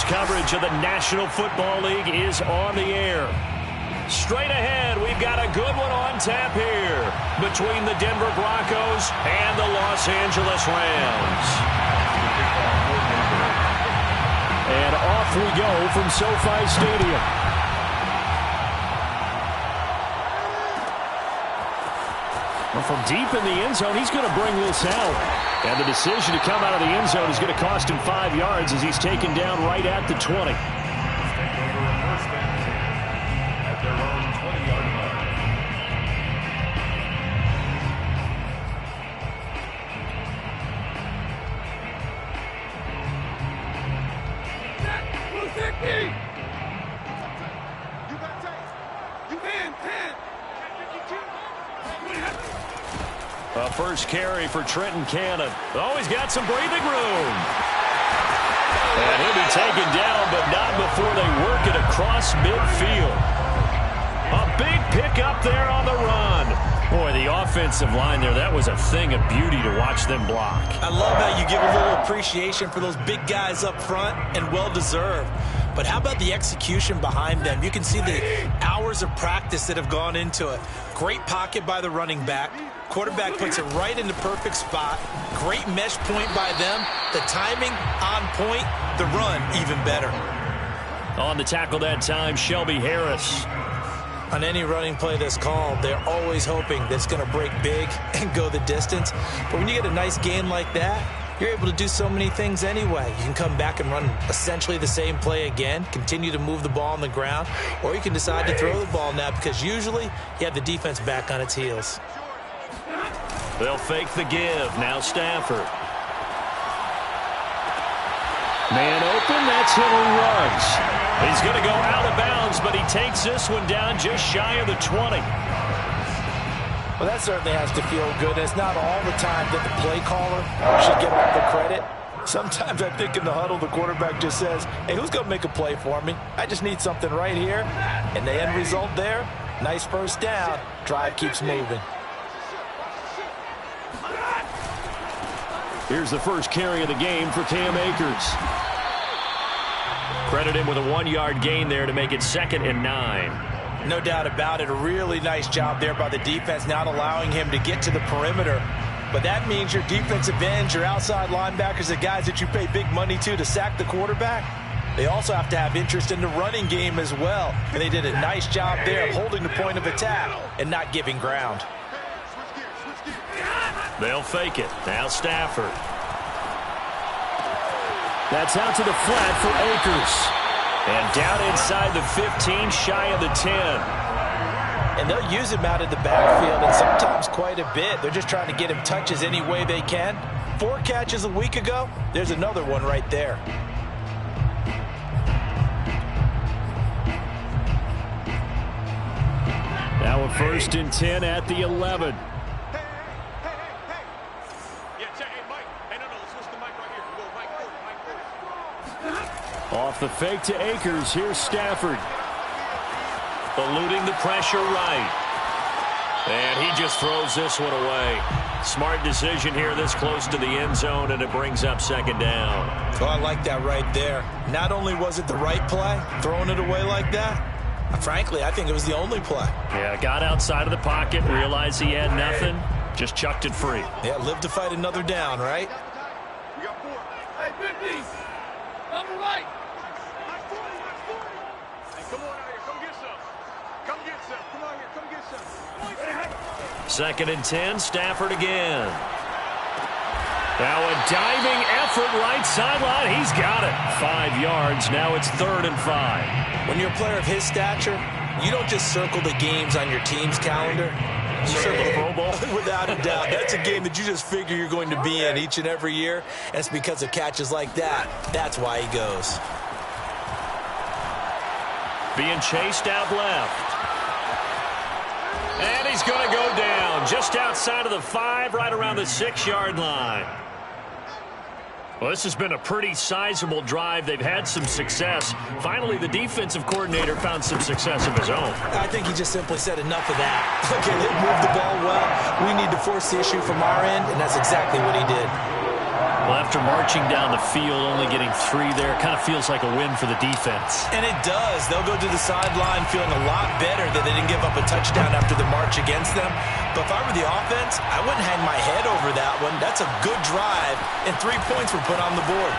coverage of the National Football League is on the air. Straight ahead, we've got a good one on tap here between the Denver Broncos and the Los Angeles Rams. And off we go from SoFi Stadium. Well, from deep in the end zone, he's going to bring this out. And the decision to come out of the end zone is going to cost him 5 yards as he's taken down right at the 20. First carry for Trenton Cannon. Oh, he's got some breathing room. And he'll be taken down, but not before they work it across midfield. A big pickup there on the run. Boy, the offensive line there, that was a thing of beauty to watch them block. I love how you give a little appreciation for those big guys up front, and well-deserved. But how about the execution behind them? You can see the hours of practice that have gone into it. Great pocket by the running back. Quarterback puts it right in the perfect spot. Great mesh point by them. The timing on point. The run even better. On the tackle that time, Shelby Harris. On any running play that's called, they're always hoping that it's going to break big and go the distance. But when you get a nice gain like that, you're able to do so many things anyway. You can come back and run essentially the same play again, continue to move the ball on the ground, or you can decide to throw the ball now because usually you have the defense back on its heels. They'll fake the give. Now Stafford. Man open. That's Henry Ruggs. He's going to go out of bounds, but he takes this one down just shy of the 20. Well, that certainly has to feel good. It's not all the time that the play caller should get all the credit. Sometimes I think in the huddle, the quarterback just says, hey, who's going to make a play for me? I just need something right here. And the end result there, nice first down. Drive keeps moving. Here's the first carry of the game for Cam Akers. Credit him with a 1-yard gain there to make it 2nd and 9. No doubt about it. A really nice job there by the defense, not allowing him to get to the perimeter. But that means your defensive ends, your outside linebackers, the guys that you pay big money to sack the quarterback, they also have to have interest in the running game as well. And they did a nice job there of holding the point of attack and not giving ground. They'll fake it. Now Stafford. That's out to the flat for Akers. And down inside the 15, shy of the 10. And they'll use him out of the backfield, and sometimes quite a bit. They're just trying to get him touches any way they can. 4 catches a week ago. There's another one right there. Now a 1st and 10 at the 11. Off the fake to Akers. Here's Stafford. Eluding the pressure right. And he just throws this one away. Smart decision here this close to the end zone, and it brings up 2nd down. Well, I like that right there. Not only was it the right play, throwing it away like that, frankly, I think it was the only play. Yeah, got outside of the pocket, realized he had nothing, just chucked it free. Yeah, live to fight another down, right? We got 4. Hey, 50. On the right. Come on out here. Come get some. Come get some. Come on here. Come get some. 2nd and 10. Stafford again. Now a diving effort right sideline. He's got it. 5 yards. Now it's 3rd and 5. When you're a player of his stature, you don't just circle the games on your team's calendar. You circle the Pro Bowl. Without a doubt. That's a game that you just figure you're going to be in each and every year. And it's because of catches like that. That's why he goes. Being chased out left. And he's going to go down just outside of the 5, right around the 6-yard line. Well, this has been a pretty sizable drive. They've had some success. Finally, the defensive coordinator found some success of his own. I think he just simply said enough of that. Okay, they moved the ball well. We need to force the issue from our end, and that's exactly what he did. Well, after marching down the field, only getting 3 there, kind of feels like a win for the defense. And it does. They'll go to the sideline feeling a lot better that they didn't give up a touchdown after the march against them. But if I were the offense, I wouldn't hang my head over that one. That's a good drive, and 3 points were put on the board.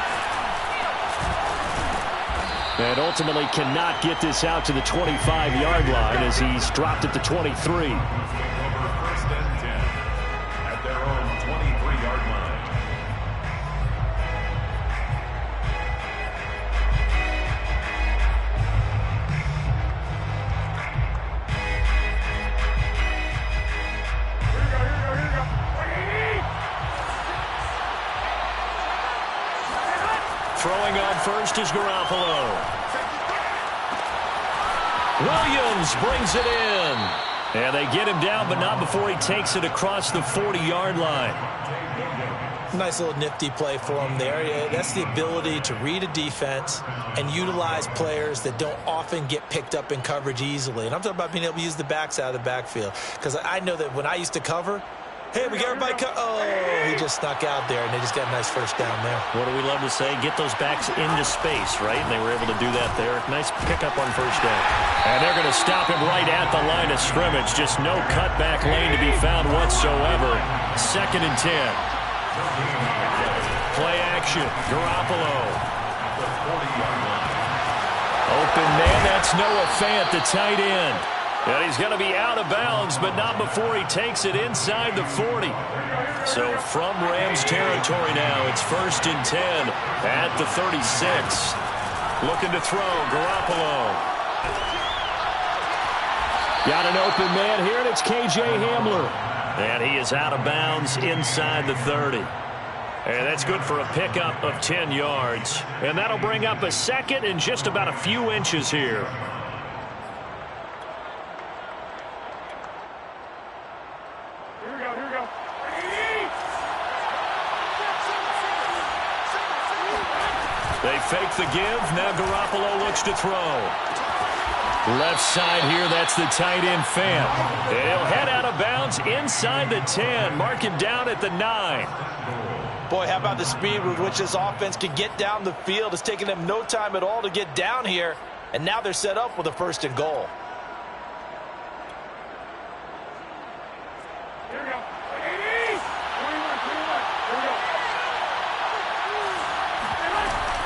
And ultimately cannot get this out to the 25-yard line as he's dropped at the 23. First and 10 at their own 23-yard line. Throwing on first is Garoppolo. Williams brings it in. And they get him down, but not before he takes it across the 40-yard line. Nice little nifty play for him there. Yeah, that's the ability to read a defense and utilize players that don't often get picked up in coverage easily. And I'm talking about being able to use the backs out of the backfield. Because I know that when I used to cover, hey, we got everybody oh, he just snuck out there, and they just got a nice first down there. What do we love to say? Get those backs into space, right? And they were able to do that there. Nice pickup on first down. And they're going to stop him right at the line of scrimmage. Just no cutback lane to be found whatsoever. 2nd and 10. Play action. Garoppolo. Open man. That's Noah Fant, the tight end. And he's going to be out of bounds, but not before he takes it inside the 40. So from Rams territory now, it's 1st and 10 at the 36. Looking to throw, Garoppolo. Got an open man here, and it's K.J. Hamler. And he is out of bounds inside the 30. And that's good for a pickup of 10 yards. And that'll bring up a 2nd and just about a few inches here. They fake the give. Now Garoppolo looks to throw. Left side here, that's the tight end Fant. And he'll head out of bounds inside the 10. Mark him down at the 9. Boy, how about the speed with which this offense can get down the field? It's taken them no time at all to get down here. And now they're set up with a 1st and goal.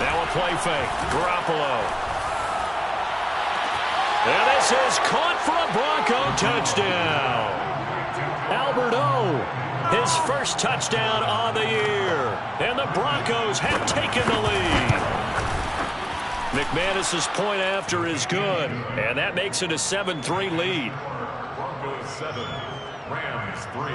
Now a play fake. Garoppolo. And this is caught for a Bronco touchdown. Albert O, his first touchdown on the year. And the Broncos have taken the lead. McManus's point after is good. And that makes it a 7-3 lead. Broncos 7, Rams 3.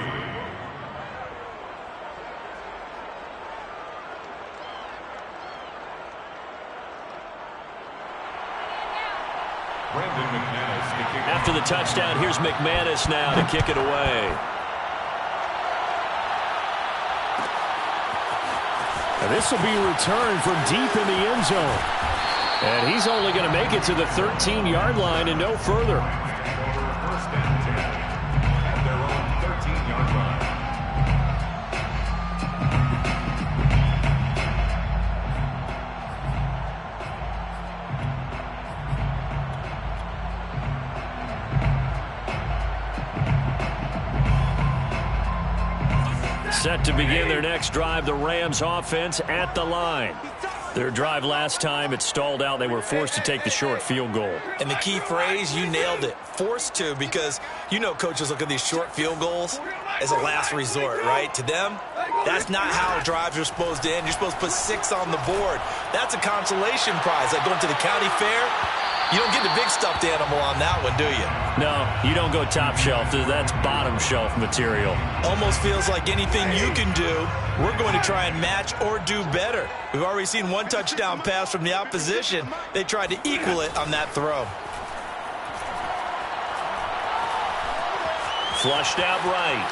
After the touchdown, here's McManus now to kick it away. And this will be returned from deep in the end zone. And he's only going to make it to the 13-yard line and no further. First and 10 at their own 13-yard line. Set to begin their next drive, the Rams offense at the line. Their drive last time, it stalled out. They were forced to take the short field goal. And the key phrase, you nailed it, forced to, because you know coaches look at these short field goals as a last resort, right? To them, that's not how drives are supposed to end. You're supposed to put 6 on the board. That's a consolation prize, like going to the county fair. You don't get the big stuffed animal on that one, do you? No, you don't go top shelf. That's bottom shelf material. Almost feels like anything you can do, we're going to try and match or do better. We've already seen one touchdown pass from the opposition. They tried to equal it on that throw. Flushed out right.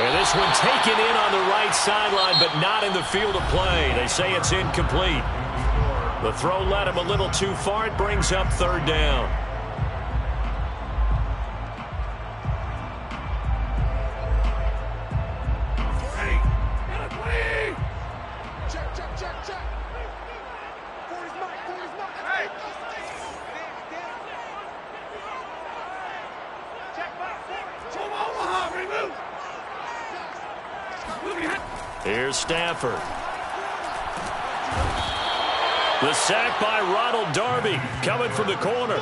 And this one taken in on the right sideline, but not in the field of play. They say it's incomplete. The throw led him a little too far. It brings up 3rd down. Hey. Here's Stafford. The sack by Ronald Darby coming from the corner.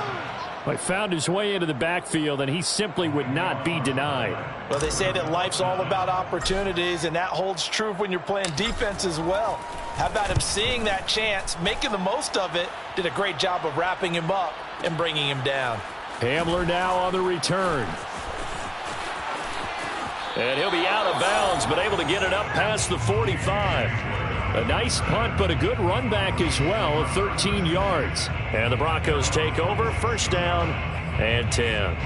He found his way into the backfield, and he simply would not be denied. Well, they say that life's all about opportunities, and that holds true when you're playing defense as well. How about him seeing that chance, making the most of it, did a great job of wrapping him up and bringing him down. Hamler now on the return. And he'll be out of bounds, but able to get it up past the 45. A nice punt, but a good run back as well of 13 yards. And the Broncos take over, first down and 10.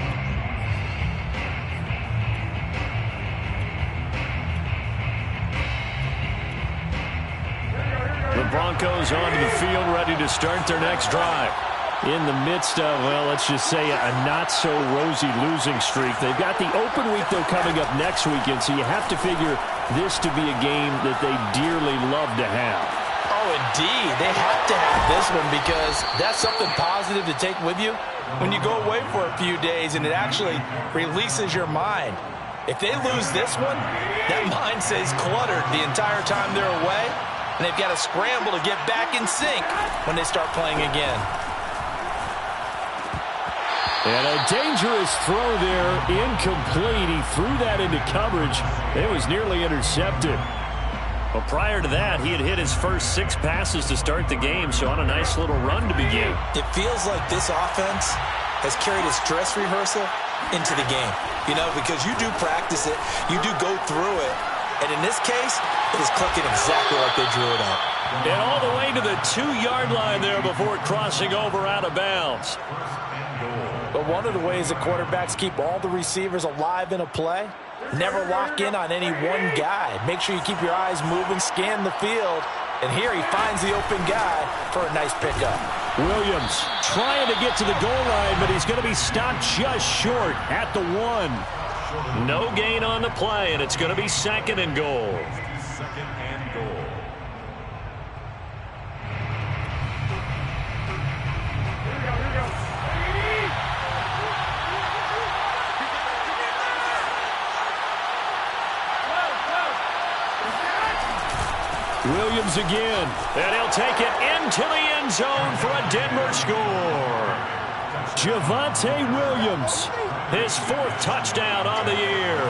The Broncos onto the field, ready to start their next drive. In the midst of, well, let's just say a not-so-rosy losing streak. They've got the open week, though, coming up next weekend, so you have to figure this to be a game that they dearly love to have. Oh, indeed. They have to have this one because that's something positive to take with you when you go away for a few days, and it actually releases your mind. If they lose this one, that mind stays cluttered the entire time they're away, and they've got to scramble to get back in sync when they start playing again. And a dangerous throw there, incomplete. He threw that into coverage. It was nearly intercepted. Well, prior to that, he had hit his first 6 passes to start the game, so on a nice little run to begin. It feels like this offense has carried its dress rehearsal into the game. You know, because you do practice it, you do go through it, and in this case, it is clicking exactly like they drew it up. And all the way to the 2-yard line there before crossing over out of bounds. But one of the ways that quarterbacks keep all the receivers alive in a play, never lock in on any one guy. Make sure you keep your eyes moving, scan the field, and here he finds the open guy for a nice pickup. Williams trying to get to the goal line, but he's going to be stopped just short at the 1. No gain on the play, and it's going to be 2nd and goal. Williams again. And he'll take it into the end zone for a Denver score. Javonte Williams. His 4th touchdown on the year.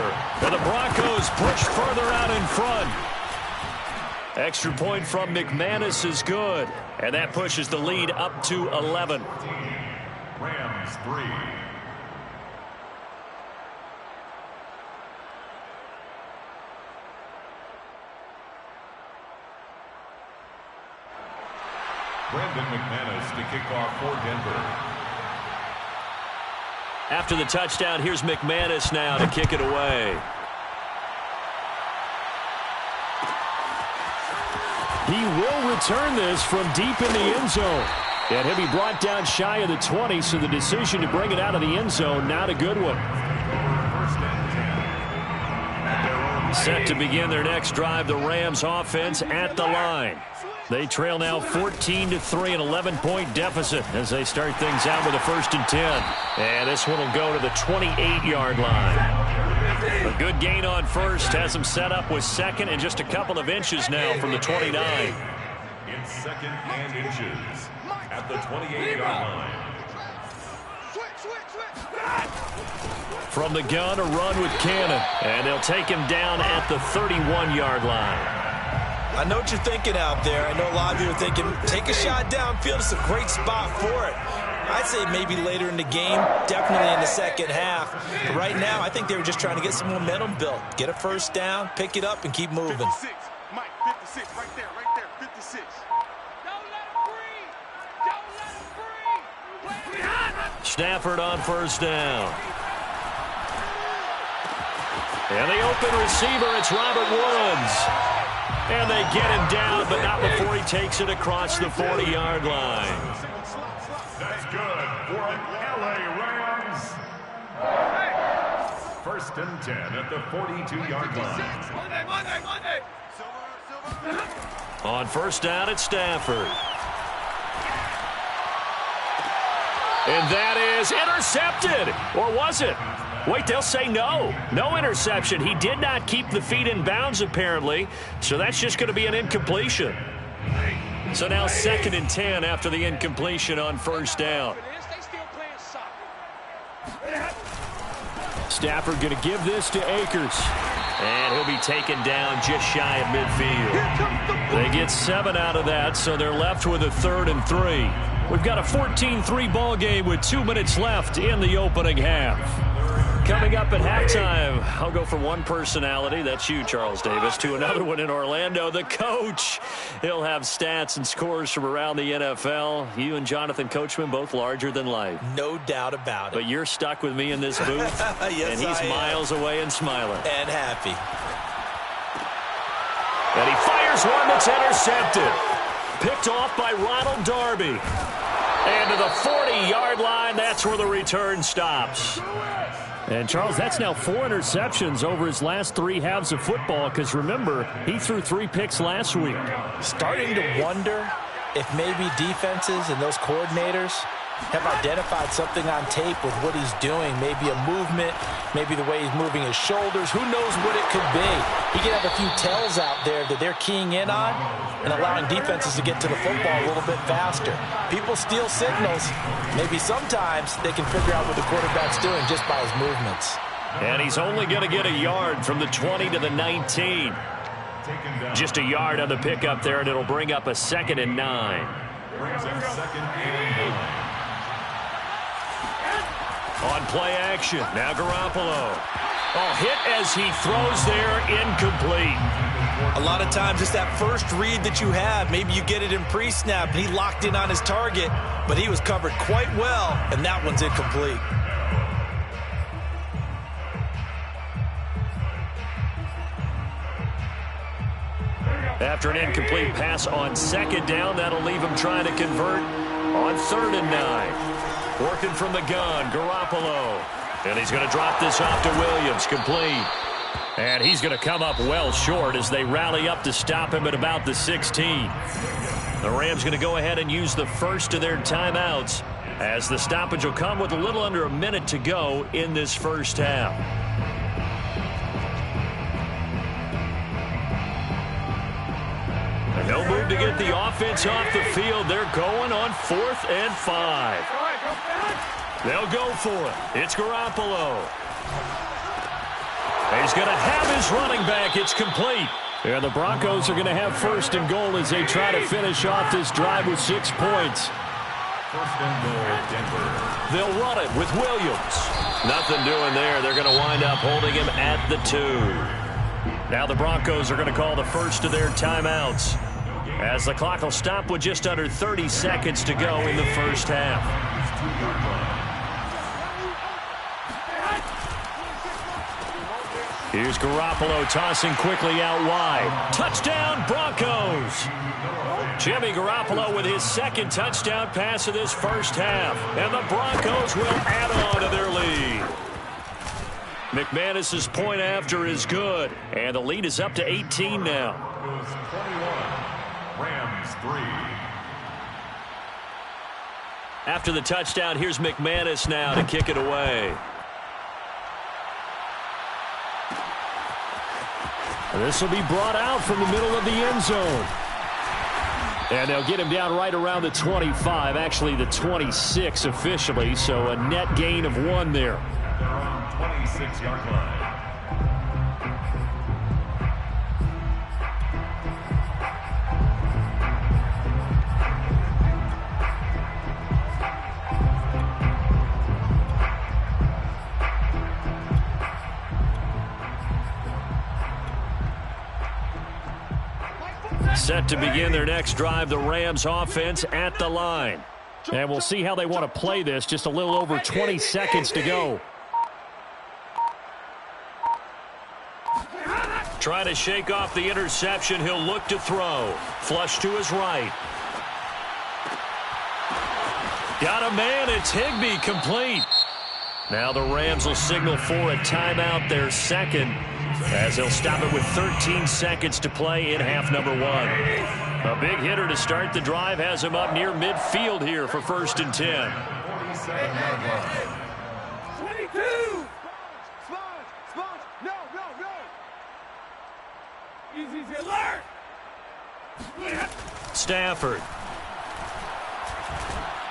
And the Broncos push further out in front. Extra point from McManus is good. And that pushes the lead up to 11. Rams 3. Brandon McManus to kick off for Denver. After the touchdown, here's McManus now to kick it away. He will return this from deep in the end zone. And he'll be brought down shy of the 20, so the decision to bring it out of the end zone, not a good one. Set to begin their next drive, the Rams offense at the line. They trail now 14-3, an 11-point deficit as they start things out with a 1st and 10. And this one will go to the 28-yard line. A good gain on first, has them set up with 2nd and just a couple of inches now from the 29. It's 2nd and inches at the 28-yard line. From the gun, a run with Cannon. And they'll take him down at the 31-yard line. I know what you're thinking out there. I know a lot of you are thinking, take a shot downfield. It's a great spot for it. I'd say maybe later in the game, definitely in the second half. But right now, I think they were just trying to get some momentum built. Get a first down, pick it up, and keep moving. 56, Mike, 56, right there, 56. Don't let him breathe. Don't let him breathe. Stafford on first down. And the open receiver, it's Robert Woods. And they get him down, but not before he takes it across the 40-yard line. That's good for an LA Rams. 1st and 10 at the 42-yard line. On first down, it's Stafford. And that is intercepted. Or was it? Wait, they'll say no. No interception. He did not keep the feet in bounds, apparently, so that's just going to be an incompletion. So now 2nd and 10 after the incompletion on first down. Stafford going to give this to Akers. And he'll be taken down just shy of midfield. They get 7 out of that, so they're left with a 3rd and 3. We've got a 14-3 ball game with 2 minutes left in the opening half. Coming up at halftime, I'll go from one personality, that's you, Charles Davis, to another one in Orlando, the coach. He'll have stats and scores from around the NFL. You and Jonathan Coachman, both larger than life. No doubt about it. But you're stuck with me in this booth, yes, and he's miles away and smiling. And happy. And he fires one that's intercepted. Picked off by Ronald Darby. And to the 40-yard line, that's where the return stops. And, Charles, that's now 4 interceptions over his last 3 halves of football because, remember, he threw 3 picks last week. Starting to wonder if maybe defenses and those coordinators have identified something on tape with what he's doing. Maybe a movement, maybe the way he's moving his shoulders. Who knows what it could be? He could have a few tells out there that they're keying in on and allowing defenses to get to the football a little bit faster. People steal signals. Maybe sometimes they can figure out what the quarterback's doing just by his movements. And he's only going to get a yard from the 20 to the 19. Just a yard on the pickup there, and it'll bring up a 2nd and 9. On play action, now Garoppolo. Oh, hit as he throws there, incomplete. A lot of times it's that first read that you have. Maybe you get it in pre-snap, and he locked in on his target, but he was covered quite well, and that one's incomplete. After an incomplete pass on 2nd down, that'll leave him trying to convert on 3rd and 9. Working from the gun, Garoppolo. And he's going to drop this off to Williams, complete. And he's going to come up well short as they rally up to stop him at about the 16. The Rams going to go ahead and use the first of their timeouts as the stoppage will come with a little under a minute to go in this first half. And no move to get the offense off the field. They're going on 4th and 5. They'll go for it. It's Garoppolo. He's going to have his running back. It's complete. And the Broncos are going to have 1st and goal as they try to finish off this drive with 6 points. 1st and goal, Denver. They'll run it with Williams. Nothing doing there. They're going to wind up holding him at the 2. Now the Broncos are going to call the first of their timeouts as the clock will stop with just under 30 seconds to go in the first half. Here's Garoppolo tossing quickly out wide. Touchdown, Broncos! Jimmy Garoppolo with his 2nd touchdown pass of this first half. And the Broncos will add on to their lead. McManus's point after is good. And the lead is up to 18 now. Goes 21. Rams 3. After the touchdown, here's McManus now to kick it away. This will be brought out from the middle of the end zone. And they'll get him down right around the 25, actually the 26 officially, so a net gain of 1 there. They're on 26-yard line. Set to begin their next drive, the Rams offense at the line. And we'll see how they want to play this. Just a little over 20 seconds to go. Trying to shake off the interception. He'll look to throw. Flush to his right. Got a man. It's Higbee, complete. Now the Rams will signal for a timeout, their 2nd, as they'll stop it with 13 seconds to play in half number 1. A big hitter to start the drive has him up near midfield here for 1st and 10. 47-yard line. 22! Stafford.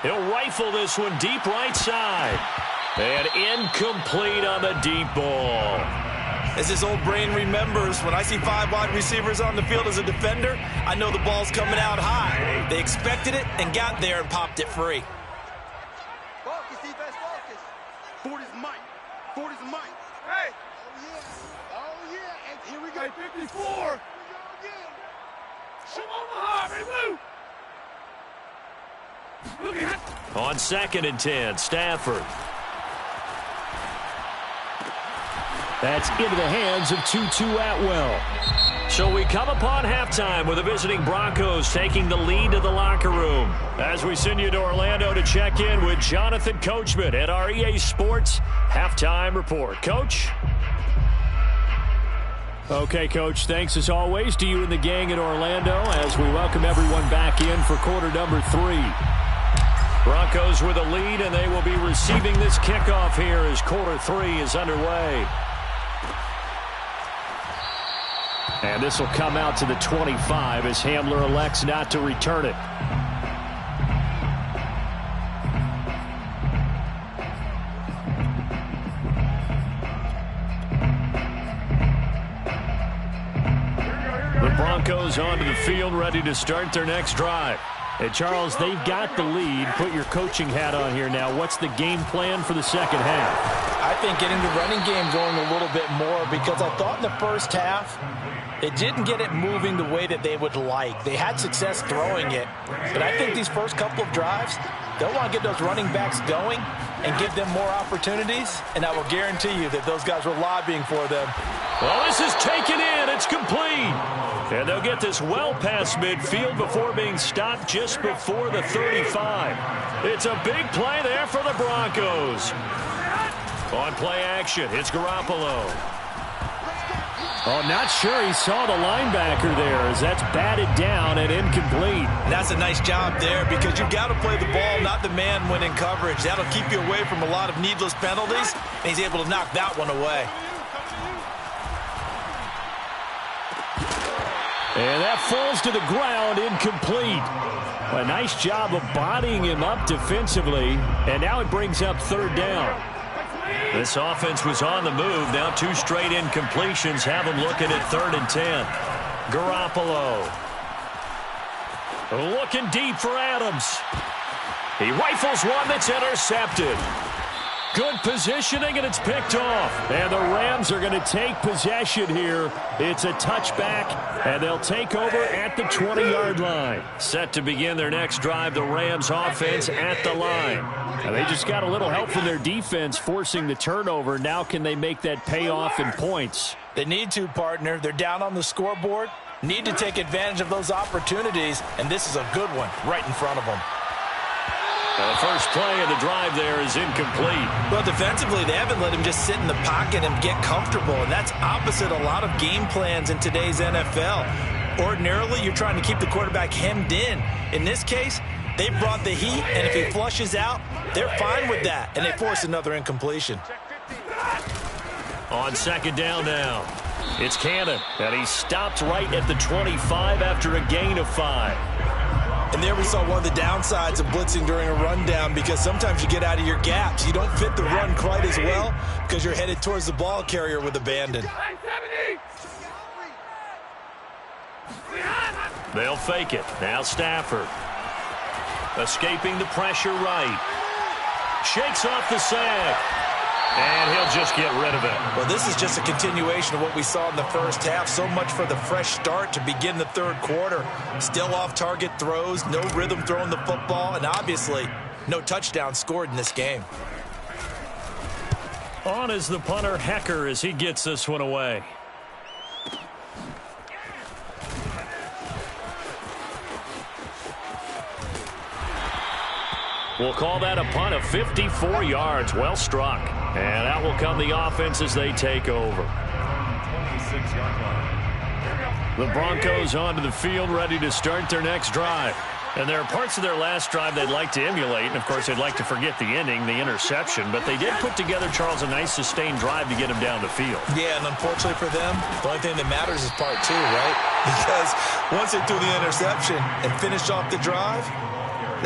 He'll rifle this one deep right side. And incomplete on the deep ball. As his old brain remembers, when I see 5 wide receivers on the field as a defender, I know the ball's coming out high. They expected it and got there and popped it free. Focus, defense, focus. 40's Mike. 40's Mike. Hey! Oh, yeah. And here we go. Hey, 54. Here we go again. Shoot on the heart. Hey, move. On 2nd and 10, Stafford. That's into the hands of Tutu Atwell. So we come upon halftime with the visiting Broncos taking the lead to the locker room. As we send you to Orlando to check in with Jonathan Coachman at our EA Sports Halftime Report. Coach? Okay, Coach, thanks as always to you and the gang in Orlando as we welcome everyone back in for quarter number 3. Broncos with a lead, and they will be receiving this kickoff here as quarter 3 is underway. And this will come out to the 25 as Hamler elects not to return it. The Broncos onto the field, ready to start their next drive. Hey, Charles, they've got the lead. Put your coaching hat on here now. What's the game plan for the second half? I think getting the running game going a little bit more because I thought in the first half they didn't get it moving the way that they would like. They had success throwing it, but I think these first couple of drives, they'll want to get those running backs going and give them more opportunities, and I will guarantee you that those guys were lobbying for them. Well, this is taken in. It's complete. And they'll get this well past midfield before being stopped just before the 35. It's a big play there for the Broncos. On play action, it's Garoppolo. Oh, not sure he saw the linebacker there as that's batted down and incomplete. And that's a nice job there because you've got to play the ball, not the man when in coverage. That'll keep you away from a lot of needless penalties, and he's able to knock that one away. And that falls to the ground, incomplete. A nice job of bodying him up defensively, and now it brings up 3rd down. This offense was on the move. Now 2 straight incompletions have them looking at 3rd and 10. Garoppolo. Looking deep for Adams. He rifles one that's intercepted. Good positioning, and it's picked off. And the Rams are going to take possession here. It's a touchback, and they'll take over at the 20-yard line. Set to begin their next drive, the Rams offense at the line. And they just got a little help from their defense forcing the turnover. Now can they make that pay off in points? They need to, partner. They're down on the scoreboard. Need to take advantage of those opportunities, and this is a good one right in front of them. The first play of the drive there is incomplete. Well, defensively, they haven't let him just sit in the pocket and get comfortable, and that's opposite a lot of game plans in today's NFL. Ordinarily, you're trying to keep the quarterback hemmed in. In this case, they brought the heat, and if he flushes out, they're fine with that, and they force another incompletion. On 2nd down now, it's Cannon, and he stopped right at the 25 after a gain of 5. And there we saw one of the downsides of blitzing during a rundown because sometimes you get out of your gaps. You don't fit the run quite as well because you're headed towards the ball carrier with abandon. They'll fake it. Now Stafford. Escaping the pressure right. Shakes off the sack. And he'll just get rid of it. Well, this is just a continuation of what we saw in the first half. So much for the fresh start to begin the 3rd quarter. Still off-target throws, no rhythm throwing the football, and obviously no touchdown scored in this game. On is the punter, Hecker, as he gets this one away. We'll call that a punt of 54 yards. Well struck. And out will come the offense as they take over. The Broncos onto the field, ready to start their next drive. And there are parts of their last drive they'd like to emulate, and, of course, they'd like to forget the ending, the interception. But they did put together, Charles, a nice sustained drive to get him down the field. Yeah, and unfortunately for them, the only thing that matters is part 2, right? Because once they threw the interception and finished off the drive,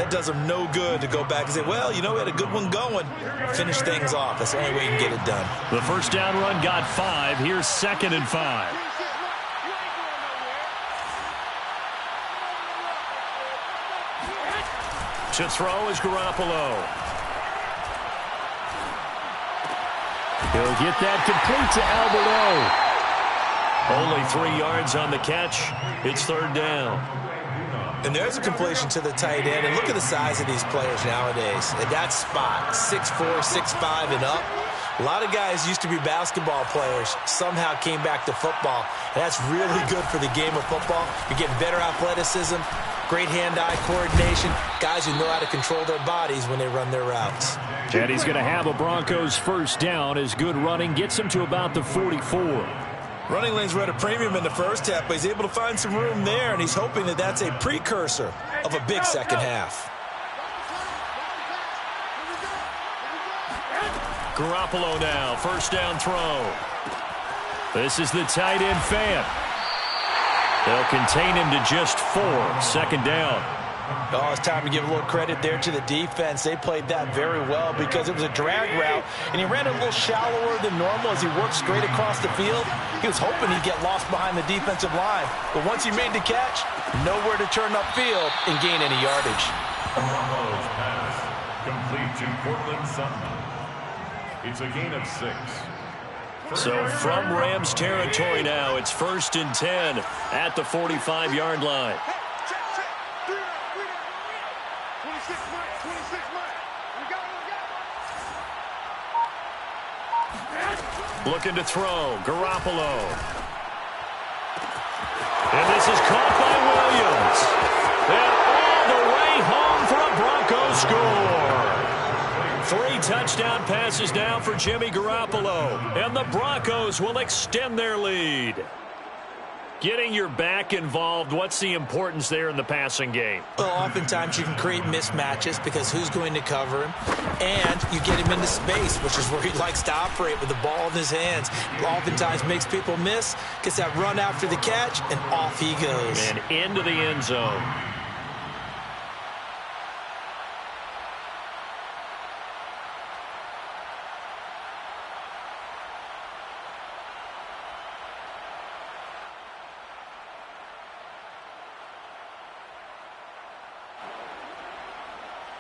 that does them no good to go back and say, well, you know, we had a good one going. Finish things off. That's the only way you can get it done. The first down run got 5. Here's 2nd and 5. To throw is Garoppolo. He'll get that complete to Alberto. Only 3 yards on the catch. It's 3rd down. And there's a completion to the tight end. And look at the size of these players nowadays. At that spot, 6'4", 6'5", and up. A lot of guys used to be basketball players, somehow came back to football. And that's really good for the game of football. You're getting better athleticism, great hand-eye coordination, guys who know how to control their bodies when they run their routes. And he's going to have a Broncos first down as good running gets him to about the 44. Running lanes were at a premium in the first half, but he's able to find some room there, and he's hoping that that's a precursor of a big second half. Garoppolo now, first down throw. This is the tight end Fant. They'll contain him to just 4. 2nd down. Oh, it's time to give a little credit there to the defense. They played that very well because it was a drag route, and he ran a little shallower than normal as he worked straight across the field. He was hoping he'd get lost behind the defensive line, but once he made the catch, nowhere to turn upfield and gain any yardage. Broncos pass complete to Cortland Sutton. It's a gain of 6. So from Rams territory now, it's 1st and 10 at the 45-yard line. Looking to throw, Garoppolo. And this is caught by Williams. And all the way home for a Broncos score. 3 touchdown passes now for Jimmy Garoppolo. And the Broncos will extend their lead. Getting your back involved, what's the importance there in the passing game? Well, oftentimes you can create mismatches because who's going to cover him? And you get him into space, which is where he likes to operate with the ball in his hands. Oftentimes makes people miss, gets that run after the catch, and off he goes. And into the end zone.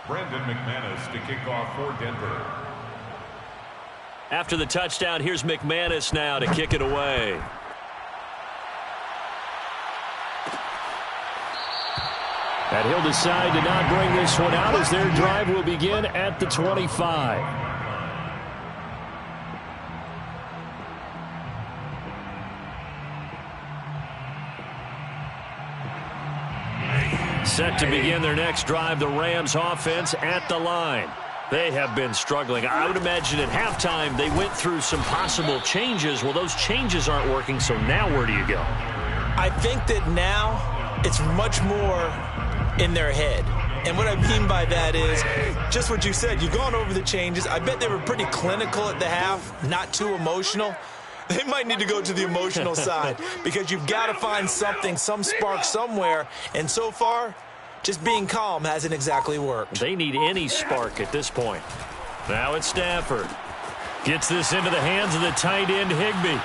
Brandon McManus to kick off for Denver. After the touchdown, here's McManus now to kick it away. And he'll decide to not bring this one out as their drive will begin at the 25. Set to begin their next drive, the Rams offense at the line. They have been struggling. I would imagine at halftime they went through some possible changes. Well, those changes aren't working, so now where do you go? I think that now it's much more in their head. And what I mean by that is just what you said. You've gone over the changes. I bet they were pretty clinical at the half, not too emotional. They might need to go to the emotional side because you've got to find something, some spark somewhere. And so far, just being calm hasn't exactly worked. They need any spark at this point. Now it's Stafford. Gets this into the hands of the tight end, Higbee.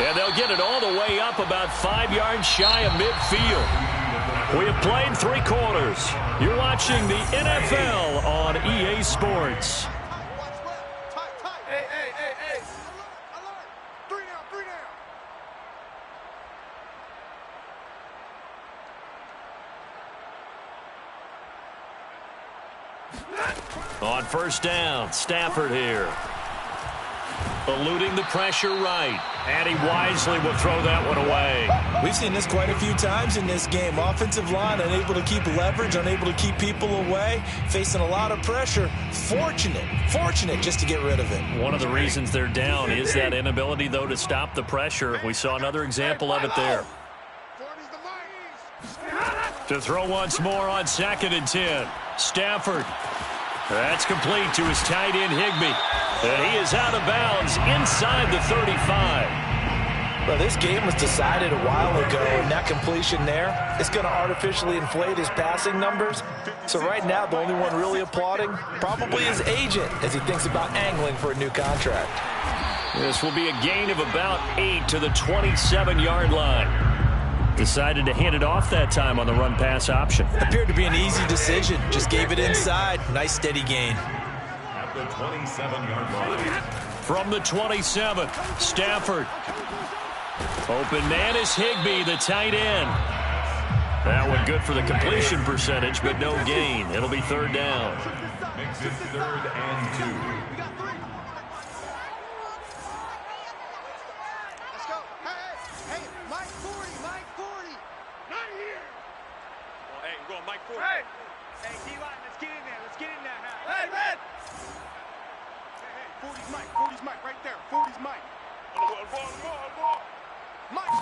And they'll get it all the way up about 5 yards shy of midfield. We have played 3 quarters. You're watching the NFL on EA Sports. On first down, Stafford here. Eluding the pressure right. And he wisely will throw that one away. We've seen this quite a few times in this game. Offensive line unable to keep leverage, unable to keep people away, facing a lot of pressure. Fortunate just to get rid of it. One of the reasons they're down is that inability, though, to stop the pressure. We saw another example of it there. To throw once more on 2nd and 10. Stafford. That's complete to his tight end, Higbee. And he is out of bounds inside the 35. Well, this game was decided a while ago, and that completion there is going to artificially inflate his passing numbers. So right now, the only one really applauding probably his agent as he thinks about angling for a new contract. This will be a gain of about 8 to the 27-yard line. Decided to hand it off that time on the run-pass option. Appeared to be an easy decision. Just gave it inside. Nice steady gain. At the 27-yard line. From the 27, Stafford. Open man is Higbee, the tight end. That one good for the completion percentage, but no gain. It'll be 3rd down. Makes it 3rd and 2. Let's go. Hey, Mike 40. Not here. Well, hey, we're going Mike 40. Hey, D-line, let's get in there. Let's get in there. hey, man. Hey, 40's Mike right there. 40's Mike. Mike.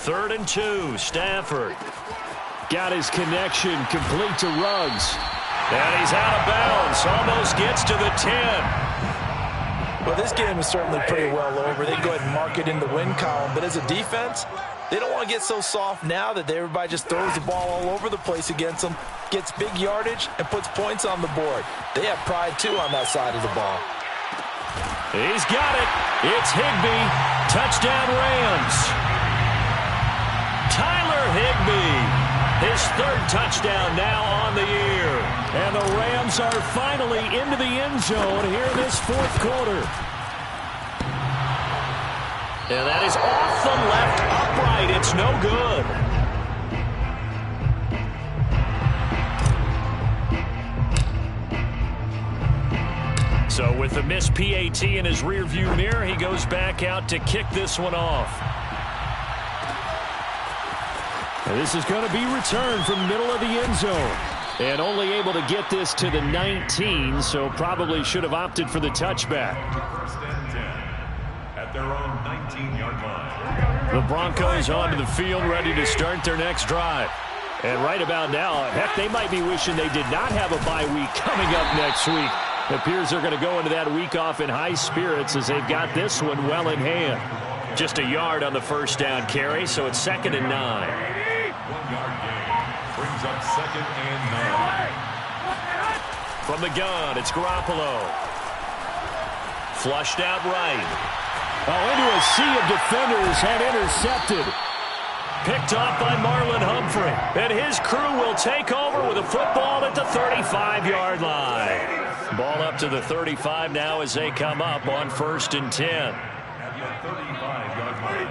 3rd and 2, Stafford. Got his connection complete to Ruggs. And he's out of bounds. Almost gets to the 10. Well, this game is certainly pretty well over. They go ahead and mark it in the win column. But as a defense, they don't want to get so soft now that everybody just throws the ball all over the place against them, gets big yardage, and puts points on the board. They have pride, too, on that side of the ball. He's got it. It's Higbee. Touchdown, Rams. Tyler Higbee. His 3rd touchdown now on the year. And the Rams are finally into the end zone here in this 4th quarter. And that is off the left upright. It's no good. So with the missed PAT in his rearview mirror, he goes back out to kick this one off. And this is going to be returned from the middle of the end zone. And only able to get this to the 19, so probably should have opted for the touchback. 1st and 10. At their own 19-yard line. The Broncos onto the field, ready to start their next drive. And right about now, heck, they might be wishing they did not have a bye week coming up next week. It appears they're going to go into that week off in high spirits as they've got this one well in hand. Just a yard on the 1st down carry, so it's 2nd and 9. 1-yard gain. Brings up 2nd and 9. From the gun, it's Garoppolo. Flushed out right. Oh, into a sea of defenders and intercepted. Picked off by Marlon Humphrey. And his crew will take over with a football at the 35-yard line. Ball up to the 35 now as they come up on 1st and 10. At the 35-yard line.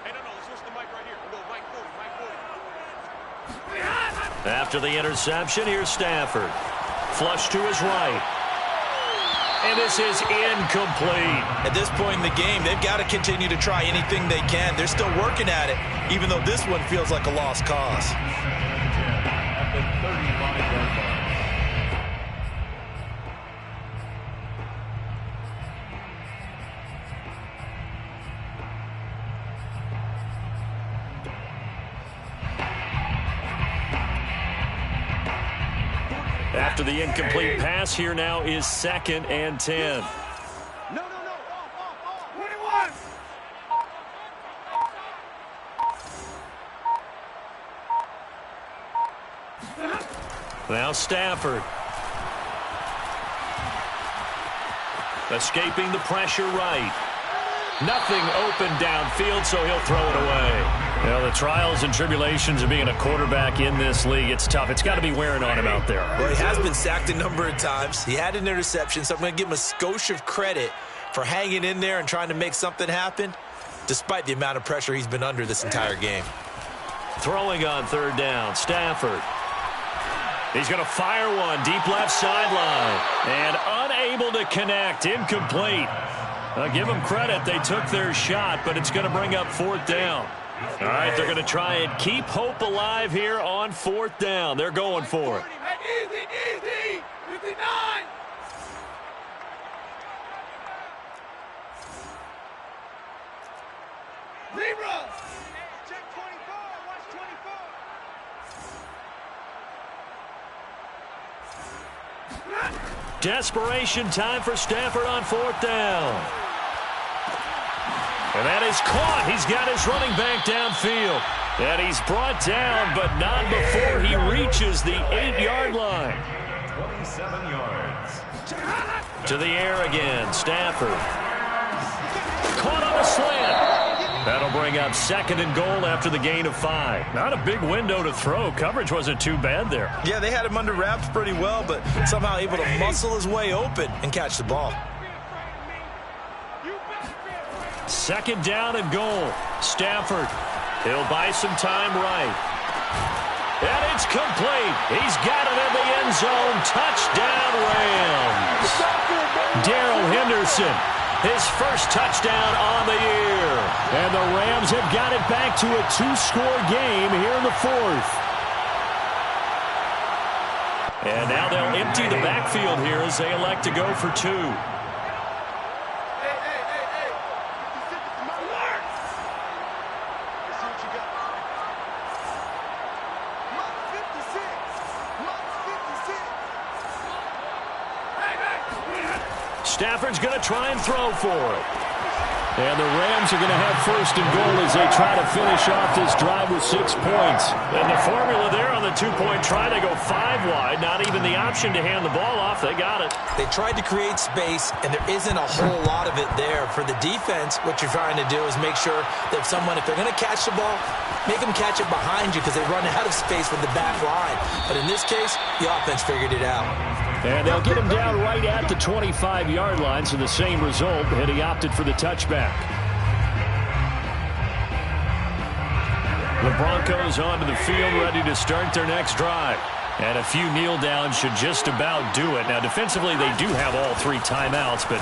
Hey, no, switch the mic right here. We'll go Mike 40. After the interception, here's Stafford. Flush to his right. And this is incomplete. At this point in the game, they've got to continue to try anything they can. They're still working at it, even though this one feels like a lost cause. At the 35-yard line. After the incomplete pass, here now is 2nd and 10. No. Off. 21. Now Stafford. Escaping the pressure right. Nothing open downfield, so he'll throw it away. You know, the trials and tribulations of being a quarterback in this league, it's tough. It's got to be wearing on him out there. Well, he has been sacked a number of times. He had an interception, so I'm going to give him a skosh of credit for hanging in there and trying to make something happen, despite the amount of pressure he's been under this entire game. Throwing on 3rd down, Stafford. He's going to fire one deep left sideline. And unable to connect, incomplete. Give them credit. They took their shot, but it's going to bring up 4th down. All right, they're going to try and keep hope alive here on 4th down. They're going for it. Easy. 59. Zebra. Check 24. Watch 24. Desperation time for Stafford on 4th down. And that is caught. He's got his running back downfield. And he's brought down, but not before he reaches the 8-yard line. 27 yards. To the air again, Stafford. Caught on a slant. That'll bring up 2nd and goal after the gain of 5. Not a big window to throw. Coverage wasn't too bad there. Yeah, they had him under wraps pretty well, but somehow able to muscle his way open and catch the ball. 2nd down and goal. Stafford. He'll buy some time right. And it's complete. He's got it in the end zone. Touchdown, Rams. Darrell Henderson, his first touchdown on the year. And the Rams have got it back to a 2-score game here in the 4th. And now they'll empty the backfield here as they elect to go for 2. Stafford's going to try and throw for it. And the Rams are going to have 1st and goal as they try to finish off this drive with 6 points. And the formula there on the 2-point try, they go 5 wide. Not even the option to hand the ball off. They got it. They tried to create space, and there isn't a whole lot of it there. For the defense, what you're trying to do is make sure that if they're going to catch the ball, make them catch it behind you because they run out of space with the back line. But in this case, the offense figured it out. And they'll get him down right at the 25-yard line, so the same result, and he opted for the touchback. The Broncos onto the field, ready to start their next drive. And a few kneel downs should just about do it. Now, defensively, they do have all 3 timeouts, but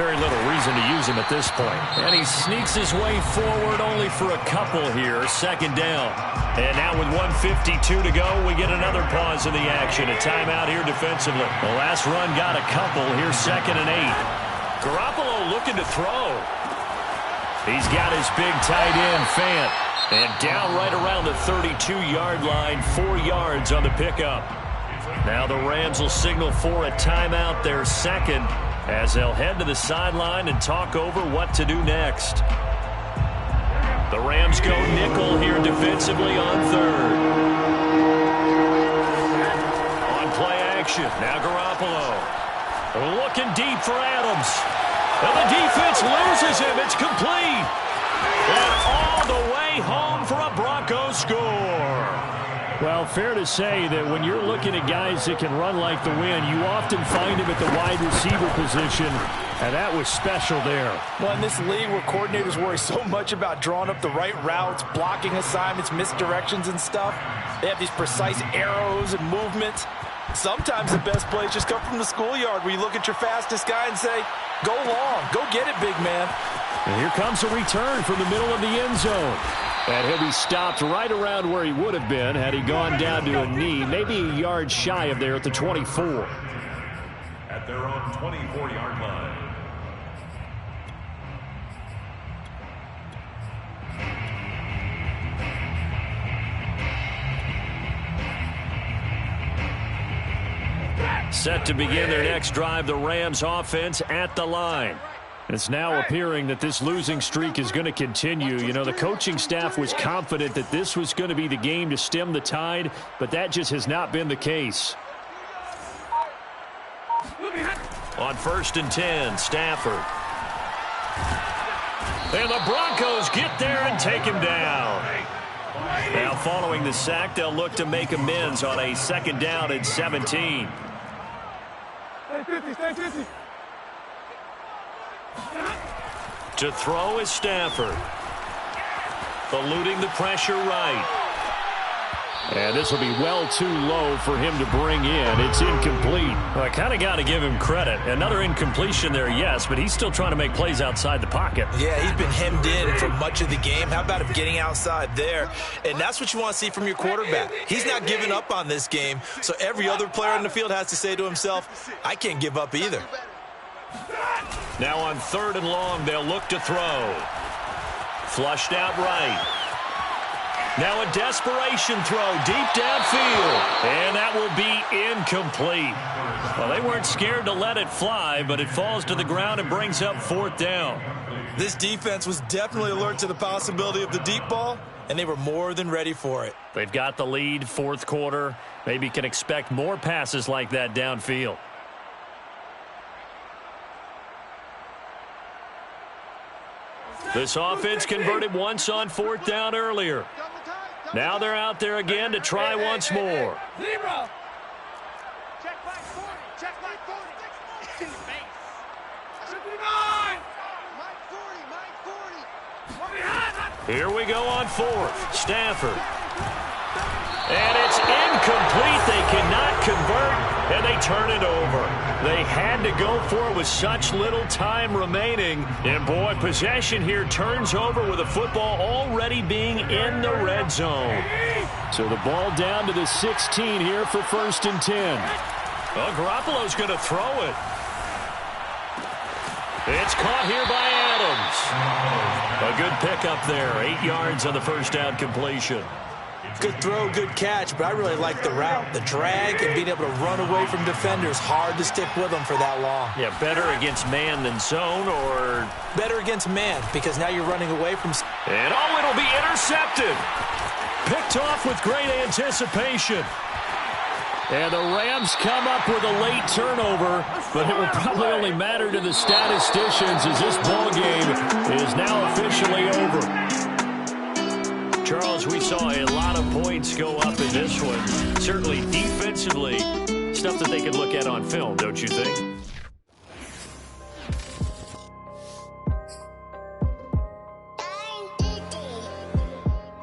very little reason to use them at this point. And he sneaks his way forward only for a couple here. 2nd down. And now with 1:52 to go, we get another pause in the action. A timeout here defensively. The last run got a couple. Here's 2nd and 8. Garoppolo looking to throw. He's got his big tight end, Fant. And down right around the 32-yard line, 4 yards on the pickup. Now the Rams will signal for a timeout, their 2nd, as they'll head to the sideline and talk over what to do next. The Rams go nickel here defensively on 3rd. On play action, now Garoppolo. Looking deep for Adams. And the defense loses him. It's complete. And all the way home for a Broncos score. Well, fair to say that when you're looking at guys that can run like the wind, you often find him at the wide receiver position, and that was special there. Well, in this league where coordinators worry so much about drawing up the right routes, blocking assignments, misdirections and stuff, they have these precise arrows and movements. Sometimes the best plays just come from the schoolyard where you look at your fastest guy and say, go long, go get it, big man. And here comes a return from the middle of the end zone. And he'll be stopped right around where he would have been had he gone down to a knee, maybe a yard shy of there at the 24. At their own 24-yard line. Set to begin their next drive, the Rams offense at the line. It's now appearing that this losing streak is going to continue. You know, the coaching staff was confident that this was going to be the game to stem the tide, but that just has not been the case. On 1st and 10, Stafford. And the Broncos get there and take him down. Now following the sack, they'll look to make amends on a 2nd down and 17. Stay 50. To throw is Stafford. Eluding the pressure right. And this will be well too low for him to bring in. It's incomplete. Well, I kind of got to give him credit. Another incompletion there, yes, but he's still trying to make plays outside the pocket. Yeah, he's been hemmed in for much of the game. How about him getting outside there? And that's what you want to see from your quarterback. He's not giving up on this game, so every other player on the field has to say to himself, I can't give up either. Now on 3rd and long, they'll look to throw. Flushed out right. Now a desperation throw deep downfield. And that will be incomplete. Well, they weren't scared to let it fly, but it falls to the ground and brings up 4th down. This defense was definitely alert to the possibility of the deep ball, and they were more than ready for it. They've got the lead, 4th quarter. Maybe can expect more passes like that downfield. This offense converted once on 4th down earlier. Now they're out there again to try once more. Zero. Check back 40. Check back 40. Base. 59. Mike 40. Here we go on 4th. Stafford. And it's incomplete. They cannot convert, and they turn it over. They had to go for it with such little time remaining. And, boy, possession here turns over with the football already being in the red zone. So the ball down to the 16 here for 1st and 10. Well, Garoppolo's going to throw it. It's caught here by Adams. A good pickup there. 8 yards on the first down completion. Good throw, good catch, but I really like the route. The drag and being able to run away from defenders. Hard to stick with them for that long. Yeah, better against man than zone, or... Better against man, because now you're running away from... And, oh, it'll be intercepted. Picked off with great anticipation. And the Rams come up with a late turnover, but it will probably only matter to the statisticians as this ball game is now officially over. Charles, we saw a lot of points go up in this one. Certainly defensively, stuff that they could look at on film, don't you think?